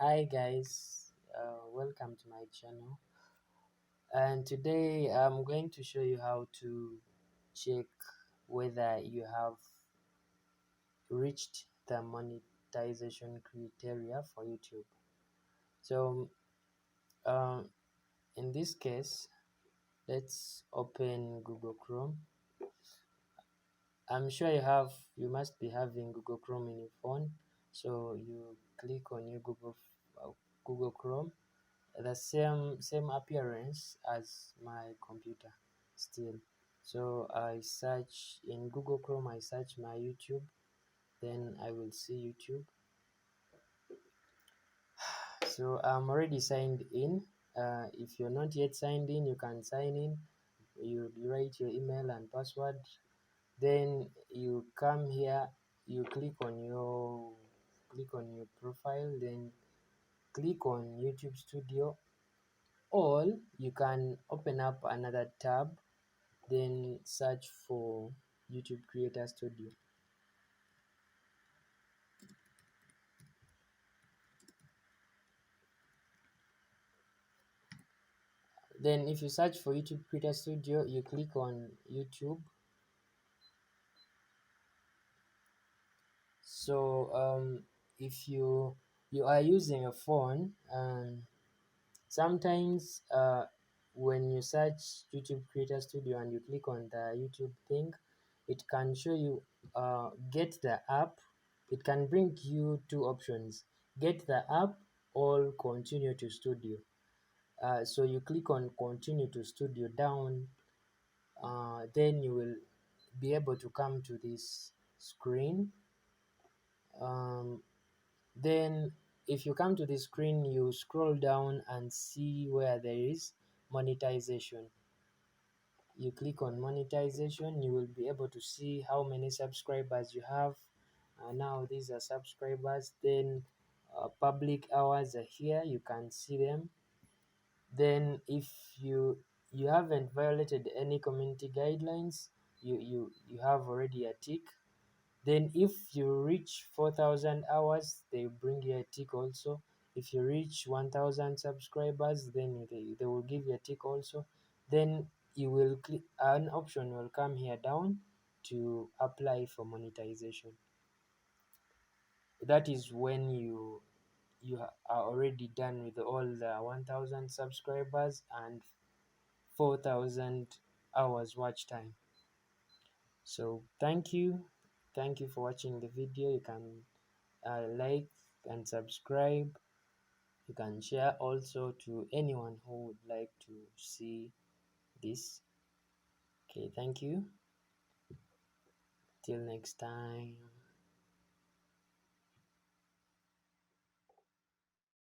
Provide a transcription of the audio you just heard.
Hi guys, welcome to my channel, and today I'm going to show you how to check whether you have reached the monetization criteria for YouTube. So um, in this case, let's open Google Chrome. I'm sure you must be having Google Chrome in your phone, so you click on your Google Chrome. The same appearance as my computer still. So I search in Google Chrome, I search my YouTube, then I will see YouTube. So I'm already signed in. If you're not yet signed in, you can sign in. You write your email and password, then you come here, you click on your profile, then click on YouTube Studio, or you can open up another tab, then search for YouTube Creator Studio. Then if you search for YouTube Creator Studio, you click on YouTube. So if you are using a phone, sometimes when you search YouTube Creator Studio and you click on the YouTube thing, it can show you get the app. It can bring you two options: get the app or continue to studio. So you click on continue to studio down, then you will be able to come to this screen. Then if you come to the screen, you scroll down and see where there is monetization. You click on monetization, you will be able to see how many subscribers you have. Now these are subscribers. Then public hours are here, you can see them. Then if you haven't violated any community guidelines, you have already a tick. Then if you reach 4,000 hours, they bring you a tick also. If you reach 1,000 subscribers, then they will give you a tick also. Then you will click, an option will come here down to apply for monetization. That is when you are already done with all the 1,000 subscribers and 4,000 hours watch time. So thank you for watching the video. You can like and subscribe. You can share also to anyone who would like to see this. Okay, thank you. Till next time.